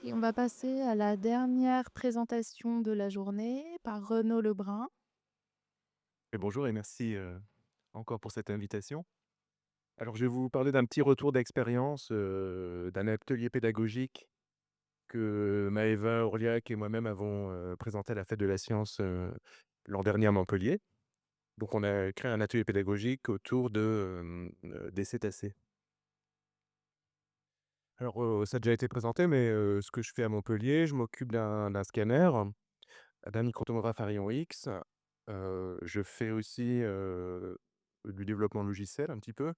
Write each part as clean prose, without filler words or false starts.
Et on va passer à la dernière présentation de la journée par Renaud Lebrun. Et bonjour et merci, encore pour cette invitation. Alors je vais vous parler d'un petit retour d'expérience, d'un atelier pédagogique que Maëva Orliac et moi-même avons, présenté à la Fête de la Science, l'an dernier à Montpellier. Donc on a créé un atelier pédagogique autour des cétacés. Alors, ça a déjà été présenté, mais, ce que je fais à Montpellier, je m'occupe d'un scanner, d'un microtomographe à rayon X. Je fais aussi, du développement logiciel un petit peu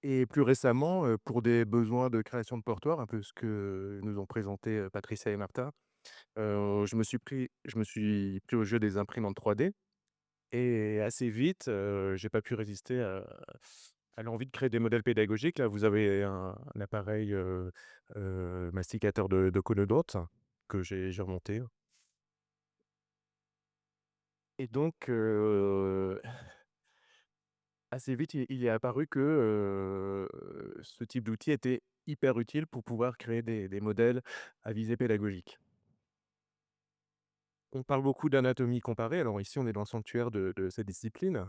et plus récemment, pour des besoins de création de portoirs, un peu ce que nous ont présenté, Patricia et Martha, je me suis pris au jeu des imprimantes 3D et assez vite, j'ai pas pu résister à l'envie de créer des modèles pédagogiques. Là, vous avez un appareil, masticateur de conodonte que j'ai remonté et donc assez vite, il est apparu que, ce type d'outil était hyper utile pour pouvoir créer des modèles à visée pédagogique. On parle beaucoup d'anatomie comparée, alors ici on est dans le sanctuaire de cette discipline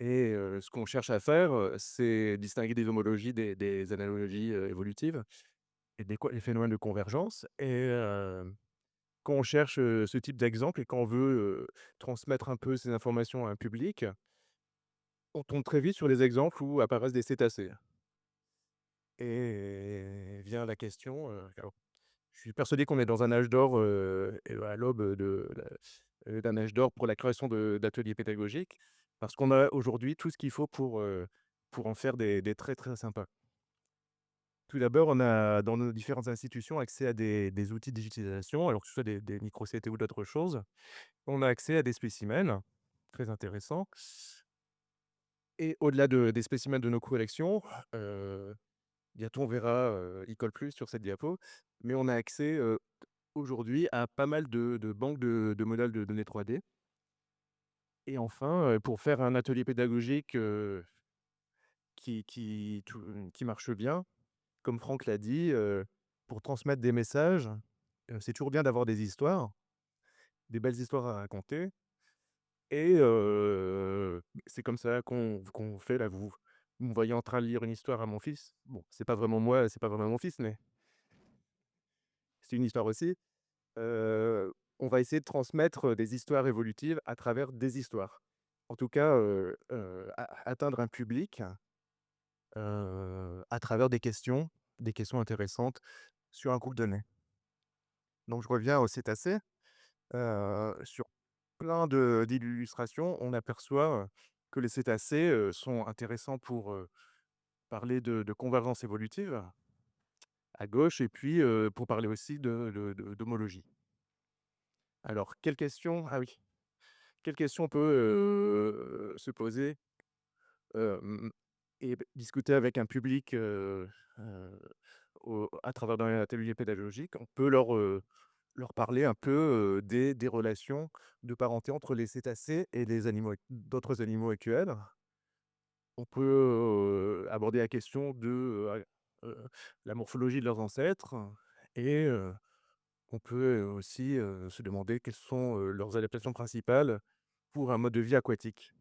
et ce qu'on cherche à faire, c'est distinguer des homologies des analogies, évolutives et des phénomènes de convergence et quand on cherche, ce type d'exemple et quand on veut, transmettre un peu ces informations à un public, on tombe très vite sur des exemples où apparaissent des cétacés. Et vient la question, alors je suis persuadé qu'on est dans un âge d'or, et à l'aube d'un âge d'or pour la création d'ateliers pédagogiques, parce qu'on a aujourd'hui tout ce qu'il faut pour en faire des très, très sympas. Tout d'abord, on a dans nos différentes institutions accès à des outils de digitalisation, alors que ce soit des micro-CT ou d'autres choses. On a accès à des spécimens, très intéressants et au-delà des spécimens de nos collections, bientôt on verra, il colle plus sur cette diapo, mais on a accès, aujourd'hui à pas mal de banques de modèles de données 3D et enfin, pour faire un atelier pédagogique, qui marche bien, comme Franck l'a dit, pour transmettre des messages, c'est toujours bien d'avoir des histoires, des belles histoires à raconter et c'est comme ça qu'on fait là. Vous me voyez en train de lire une histoire à mon fils. Bon, c'est pas vraiment moi, c'est pas vraiment mon fils, mais c'est une histoire aussi. On va essayer de transmettre, des histoires évolutives à travers des histoires. En tout cas, a atteindre un public, à travers des questions intéressantes sur un groupe donné. Donc je reviens aux cétacés, sur plein d'illustrations, on aperçoit, que les cétacés, sont intéressants pour, parler de convergence évolutive à gauche et puis, pour parler aussi d'homologie. Alors quelle question on peut, se poser, et discuter avec un public, à travers un atelier pédagogique? On peut leur parler un peu, des relations de parenté entre les cétacés et les animaux d'autres animaux actuels. On peut, aborder la question de, la morphologie de leurs ancêtres et on peut, aussi, se demander quelles sont, leurs adaptations principales pour un mode de vie aquatique.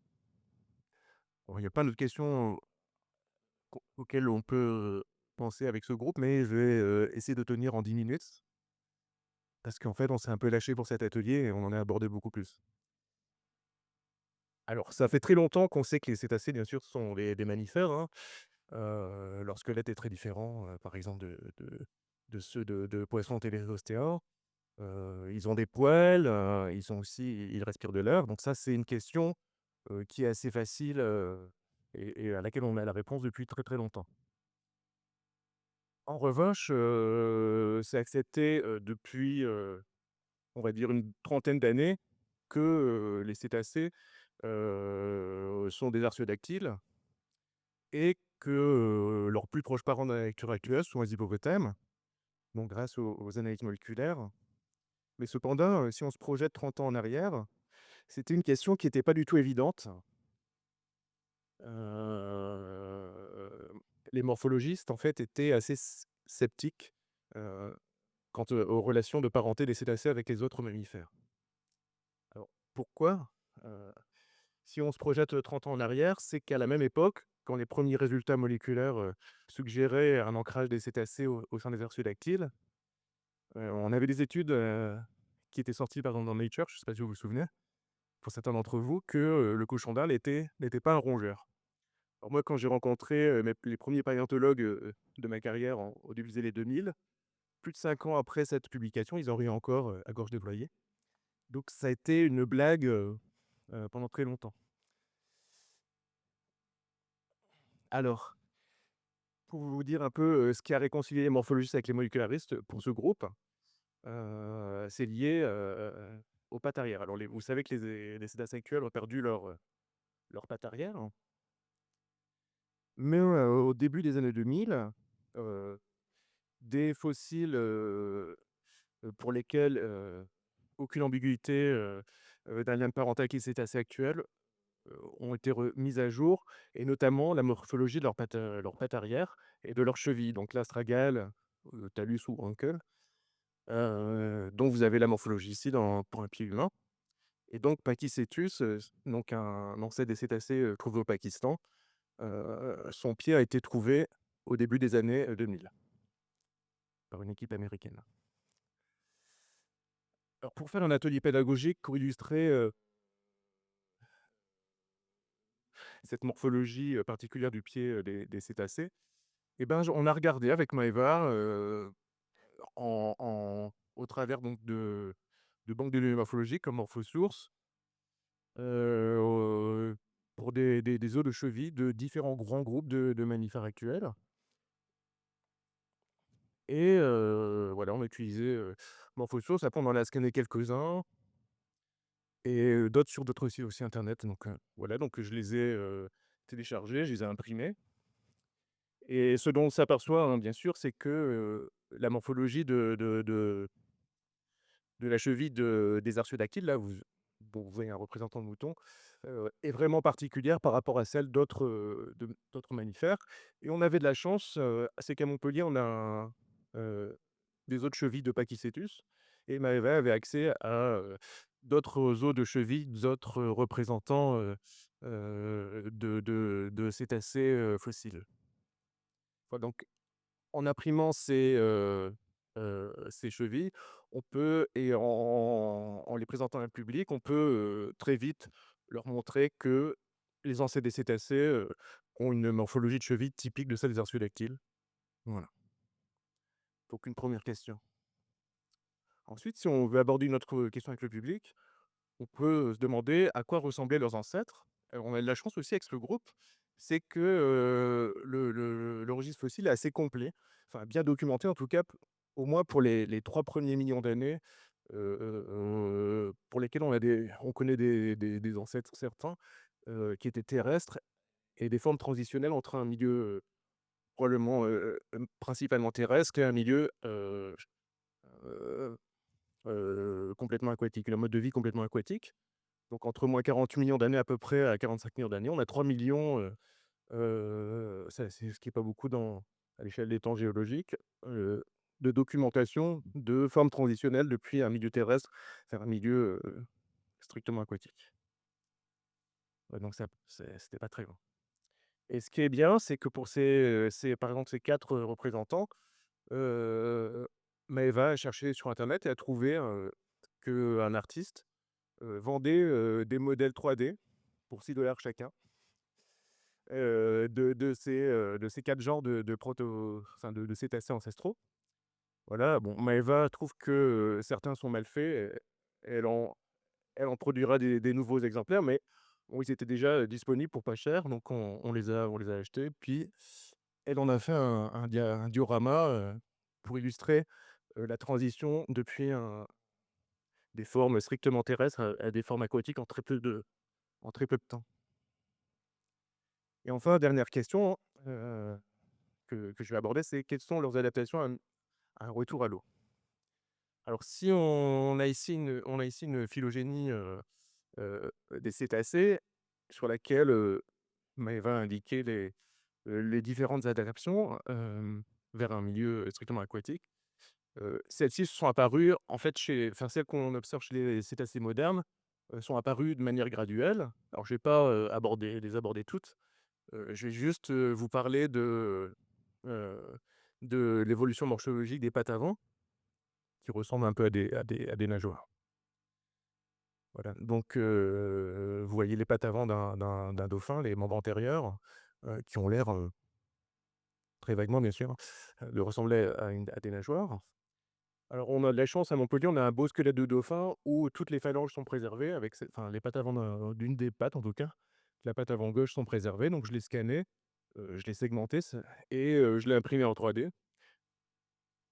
Bon, il y a plein d'autres questions auxquelles on peut, penser avec ce groupe, mais je vais, essayer de tenir en 10 minutes parce qu'en fait, on s'est un peu lâché pour cet atelier et on en a abordé beaucoup plus. Alors, ça fait très longtemps qu'on sait que les cétacés, bien sûr, sont des mammifères, hein. Leur squelette est très différent, par exemple, de ceux de poissons télérostéens. Ils ont des poils, ils respirent de l'air. Donc ça, c'est une question, qui est assez facile, et à laquelle on a la réponse depuis très, très longtemps. En revanche, c'est accepté, depuis, on va dire une trentaine d'années que, les cétacés, sont des artiodactyles et que, leurs plus proches parents dans la nature actuelle sont les hippopotames, donc grâce aux analyses moléculaires. Mais cependant, si on se projette 30 ans en arrière, c'était une question qui était pas du tout évidente. Heu, les morphologistes, en fait, étaient assez sceptiques, quant, aux relations de parenté des cétacés avec les autres mammifères. Alors pourquoi? Heu, Si on se projette, 30 ans en arrière, c'est qu'à la même époque, quand les premiers résultats moléculaires, suggéraient un ancrage des cétacés au sein des artiodactyles, on avait des études, qui étaient sorties par exemple dans Nature, je ne sais pas si vous vous souvenez, pour certains d'entre vous, que, le cochon d'Inde n'était pas un rongeur. Alors moi, quand j'ai rencontré, les premiers paléontologues, de ma carrière au début des années 2000, plus de 5 ans après cette publication, ils en riaient encore, à gorge déployée. Donc ça a été une blague, pendant très longtemps. Alors, pour vous dire un peu, ce qui a réconcilié les morphologistes avec les molécularistes, pour ce groupe, c'est lié, aux pattes arrière. Alors vous savez que les cétacés actuels ont perdu leurs pattes arrière, hein. Mais, au début des années 2000, heu, des fossiles, pour lesquels, aucune ambiguïté, d'un lien de parenté avec les cétacés actuels, ont été mises à jour, et notamment la morphologie de leurs pattes arrière et de leurs chevilles, donc l'astragale, talus ou rancle, dont vous avez la morphologie ici pour un pied humain. Et donc Pachycetus, donc un ancêtre des cétacés, trouvé au Pakistan, son pied a été trouvé au début des années, 2000 par une équipe américaine. Alors pour faire un atelier pédagogique pour illustrer, cette morphologie, particulière du pied, des cétacés, et ben, j on a regardé avec Maëva, au travers donc de banques de données morphologiques comme Morphosource, heu, pour des os de cheville de différents grands groupes de mammifères actuels. Et voilà, on a utilisé, Morphosource. Après on en a scanné quelques-uns, et d'autres sur d'autres sites aussi internet, donc voilà, donc je les ai, téléchargés, je les ai imprimés, et ce dont on s'aperçoit, hein, bien sûr, c'est que, la morphologie de la cheville des artiodactyles, là, dont vous voyez un représentant de mouton, est vraiment particulière par rapport à celle d'autres mammifères. Et on avait de la chance, c'est qu'à Montpellier, on a des os de cheville de Pachycétus, et Maëva avait accès à, d'autres os de cheville, d'autres représentants, de cétacés, fossiles. Voilà, donc en imprimant ces chevilles, on peut, et en les présentant à un public, on peut, très vite leur montrer que les ancêtres des cétacés, ont une morphologie de cheville typique de celle des artiodactyles. Voilà, donc une première question. Ensuite, si on veut aborder une autre question avec le public, on peut se demander à quoi ressemblaient leurs ancêtres. On a de la chance aussi avec ce groupe, c'est que, le registre fossile est assez complet, enfin bien documenté en tout cas, au moins pour les 3 premiers millions d'années, pour lesquels on connaît des ancêtres certains, qui étaient terrestres, et des formes transitionnelles entre un milieu, probablement, principalement terrestre, et un milieu, complètement aquatique, un mode de vie complètement aquatique. Donc entre moins 40 millions d'années à peu près à 45 millions d'années, on a 3 millions, ça c'est ce qui est pas beaucoup à l'échelle des temps géologiques, heu, de documentation de formes transitionnelles depuis un milieu terrestre vers un milieu, strictement aquatique. Ouais, donc c'était pas très grand. Et ce qui est bien, c'est que pour par exemple ces 4 représentants, heu, Maëva a cherché sur internet et a trouvé, qu'un artiste, vendait, des modèles 3D pour 6 $ chacun, de ces 4 genres de cétacés ancestraux. Voilà, bon, Maëva trouve que, certains sont mal faits, et elle en produira des nouveaux exemplaires, mais bon, ils étaient déjà, disponibles pour pas cher, donc on les a achetés. Puis elle en a fait un diorama, pour illustrer, la transition depuis des formes strictement terrestres à des formes aquatiques en très peu de temps. Et enfin, dernière question, que je vais aborder, c'est quelles sont leurs adaptations à un retour à l'eau? Alors si on a ici une phylogénie, des cétacés sur laquelle, Maëva a indiqué les différentes adaptations, vers un milieu strictement aquatique. Celles-ci sont apparues en fait celles qu'on observe chez les cétacés modernes, sont apparues de manière graduelle. Alors je vais pas, les aborder toutes, je vais juste, vous parler heu, de l'évolution morphologique des pattes avant, qui ressemblent un peu à des nageoires. Voilà, donc vous voyez les pattes avant d'un dauphin, les membres antérieurs, qui ont l'air, très vaguement bien sûr, de ressembler à des nageoires. Alors on a de la chance à Montpellier, on a un beau squelette de dauphin où toutes les phalanges sont préservées avec les pattes avant d'une des pattes en tout cas. La patte avant gauche sont préservées, donc je l'ai scanné, je l'ai segmenté et je l'ai imprimé en 3D.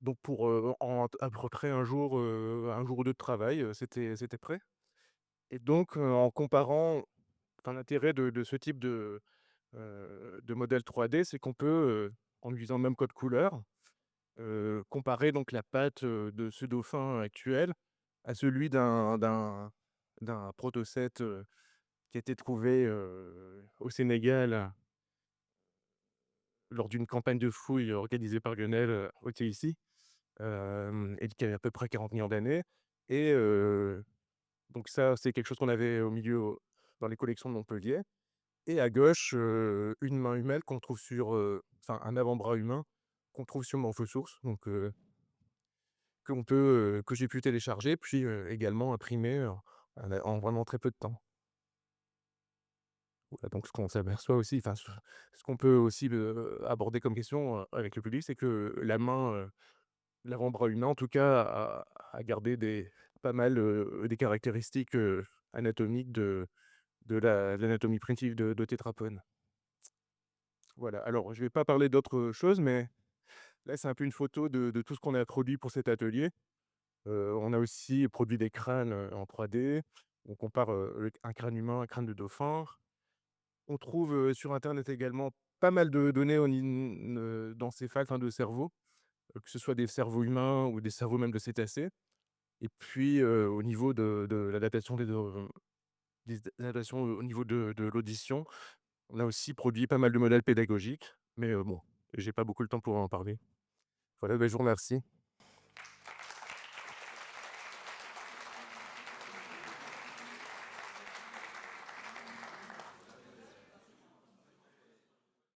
Donc pour, en à peu près un jour ou 2 de travail, c'était prêt et donc en comparant l'intérêt de ce type de modèle 3D, c'est qu'on peut, en utilisant le même code couleur, comparer donc la patte, de ce dauphin actuel à celui d'un protocète, qui a été trouvé, au Sénégal, lors d'une campagne de fouilles organisée par Lionel, ici, et qui avait à peu près 40 millions d'années et donc ça, c'est quelque chose qu'on avait au milieu, dans les collections de Montpellier et à gauche, une main humaine qu'on trouve un avant-bras humain qu'on trouve sur Morphosource, donc que j'ai pu télécharger puis, également imprimer, en vraiment très peu de temps. Voilà, donc ce qu'on s'aperçoit aussi, ce qu'on peut aussi, aborder comme question, avec le public, c'est que la main, l'avant-bras humain en tout cas a gardé pas mal, des caractéristiques, anatomiques de l'anatomie primitive de tétrapodes. Voilà, alors je vais pas parler d'autres choses, mais là, c'est un peu une photo de tout ce qu'on a produit pour cet atelier. On a aussi produit des crânes, en 3D. On compare, un crâne humain, un crâne de dauphin. On trouve, sur internet également pas mal de données d'encéphale, de cerveau, que ce soit des cerveaux humains ou des cerveaux même de cétacés et puis, au niveau de l'adaptation des adaptations au niveau de l'audition, on a aussi produit pas mal de modèles pédagogiques, mais bon, j'ai pas beaucoup le temps pour en parler. Voilà, je vous remercie.